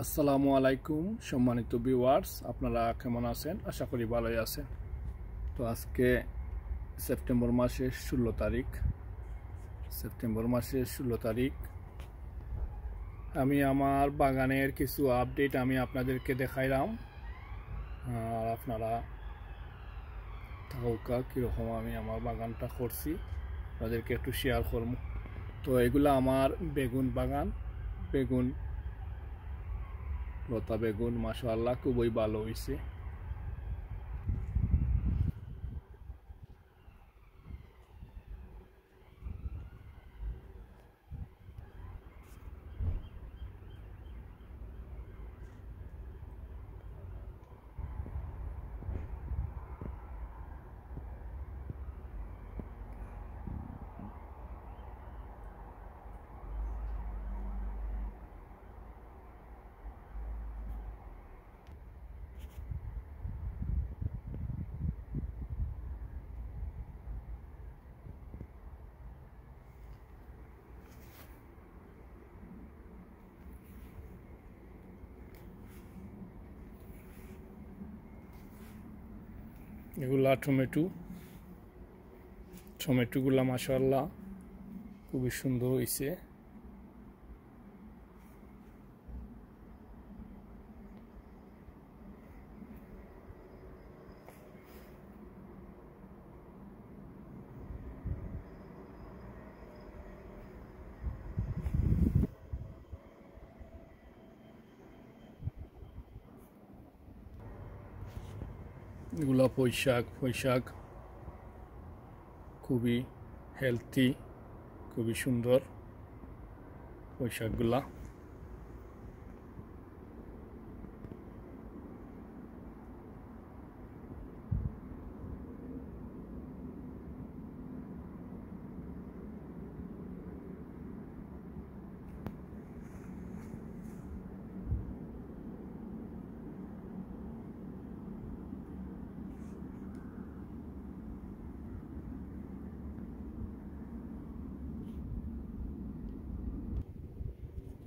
আসসালামু আলাইকুম সম্মানিত ভিউয়ার্স, আপনারা কেমন আছেন? আশা করি ভালোই আছেন। তো আজকে সেপ্টেম্বর মাসের 16 তারিখ আমি আমার বাগানের কিছু আপডেট আমি আপনাদেরকে দেখাইলাম। আর আপনারা থাকা কীরকম আমি আমার বাগানটা করছি আপনাদেরকে একটু শেয়ার করব। তো এগুলো আমার বেগুন বাগান, বেগুন লতা বেগুন মাশাআল্লাহ খুবই ভালো হয়েছে। এগুলা টমেটোগুলা মাশাআল্লাহ খুবই সুন্দর হয়েছে। এগুলা পুঁইশাক খুবই হেলথি, খুবই সুন্দর পুঁইশাকগুলা।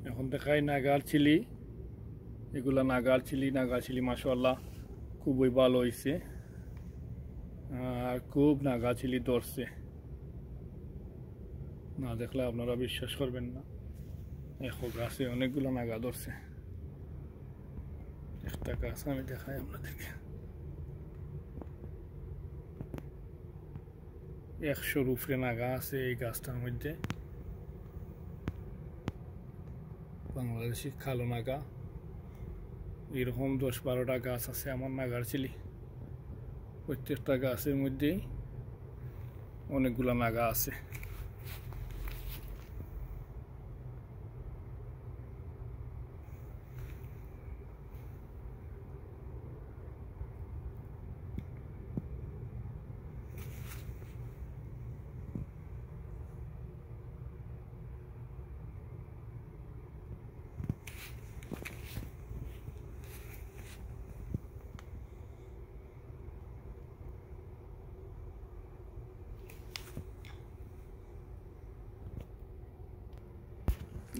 এখন দেখাই নাগার চিলি। এগুলা নাগার চিলি মাশাআল্লাহ খুবই ভালো হয়েছে। আর খুব নাগা চিলি ধরছে, না দেখলে আপনারা বিশ্বাস করবেন না। দেখো গাছে অনেকগুলো নাগা ধরছে। একটা গাছ আমি দেখাই আপনাদেরকে, 100-র উপরে নাগা আছে এই গাছটার মধ্যে। বাংলাদেশি কালো নাগা, এরকম 10-12টা গাছ আছে আমার নাগার চিলি। প্রত্যেকটা গাছের মধ্যেই অনেকগুলো নাগা আছে।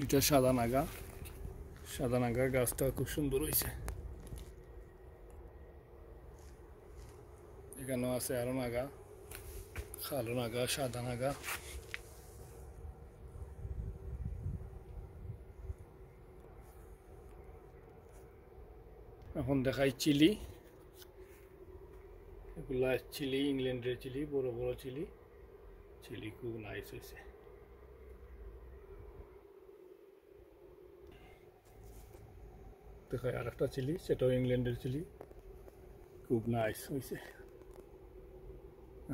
এটা সাদা নাগা গাছটা খুব সুন্দর হয়েছে। এখানেও আছে আরো নাগা, কালো নাগা, সাদা নাগা। এখন দেখাই চিলি। এগুলা চিলি, ইংল্যান্ডের চিলি, বড় বড় চিলি খুব নাইস হয়েছে। দেখাই আর একটা চিলি, সেটাও ইংল্যান্ডের চিলি, খুব নাইস হয়েছে।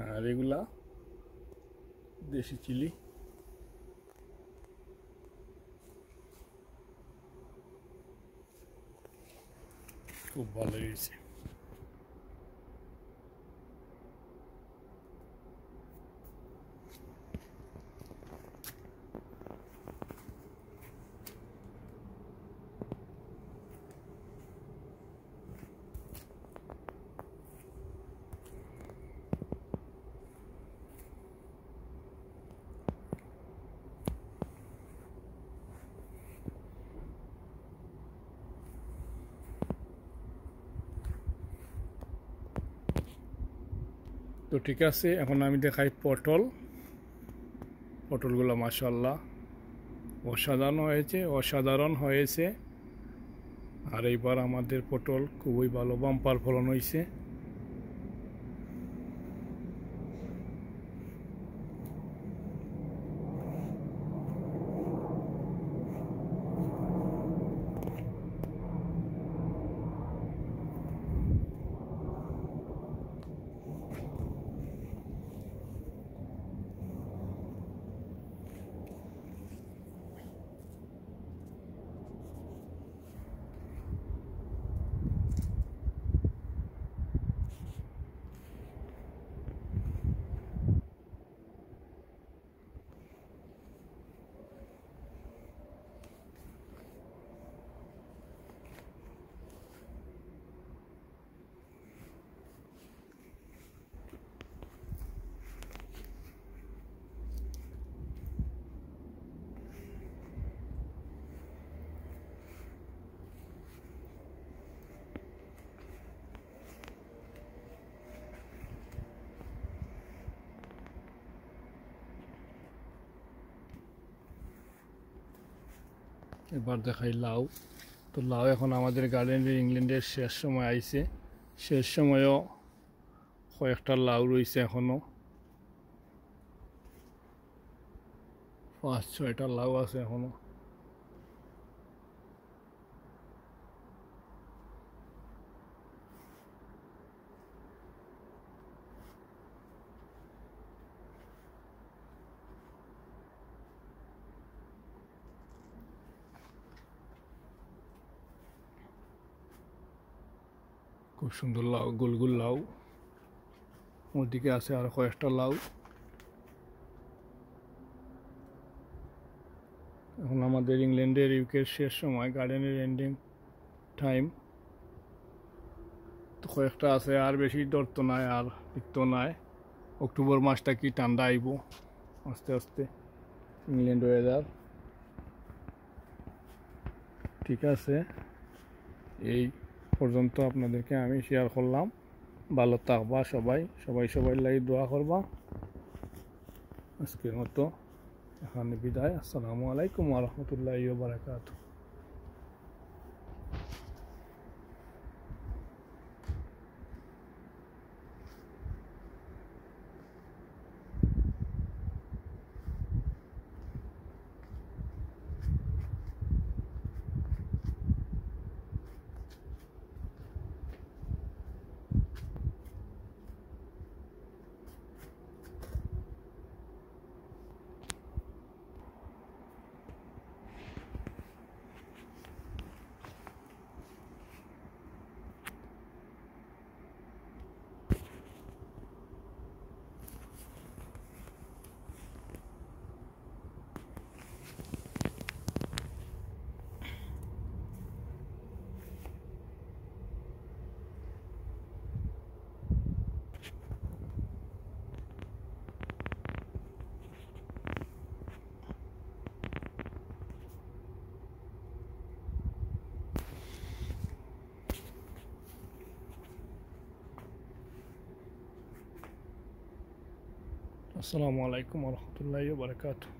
আর এগুলা দেশি চিলি, খুব ভালো হয়েছে। তো ঠিক আছে, এখন আমি দেখাই পটল। পটলগুলো মাশাআল্লাহ অসাধারণ হয়েছে। আর এইবার আমাদের পটল খুবই ভালো বাম্পার ফলন হয়েছে। এবার দেখাই লাউ। তো লাউ এখন আমাদের গার্ডেনের ইংল্যান্ডের শেষ সময় আইছে। শেষ সময়ও কয়েকটা লাউ রয়েছে, এখনো 5-6টা লাউ আছে এখনো। খুব সুন্দর লাউ, গোল লাউ। ওদিকে আছে আর কয়েকটা লাউ। এখন আমাদের ইংল্যান্ডের ইউকের শেষ সময়, গার্ডেনের এন্ডিং টাইম। তো কয়েকটা আছে, আর বেশি ধরতো নাই, আর টিকতো নাই। অক্টোবর মাসটা কি ঠান্ডা আইব আস্তে আস্তে ইংল্যান্ড ওয়েদার। ঠিক আছে, এই পর্যন্ত আপনাদেরকে আমি শেয়ার করলাম। ভালো থাকবা সবাই, সবাই লাগি দোয়া করবা। আজকের মতো এখানে বিদায়। আসসালামু আলাইকুম ওয়া রাহমাতুল্লাহি ওয়া বারাকাতুহু। আসসালামু আলাইকুম ওয়া রাহমাতুল্লাহি ওয়া বারাকাতুহু।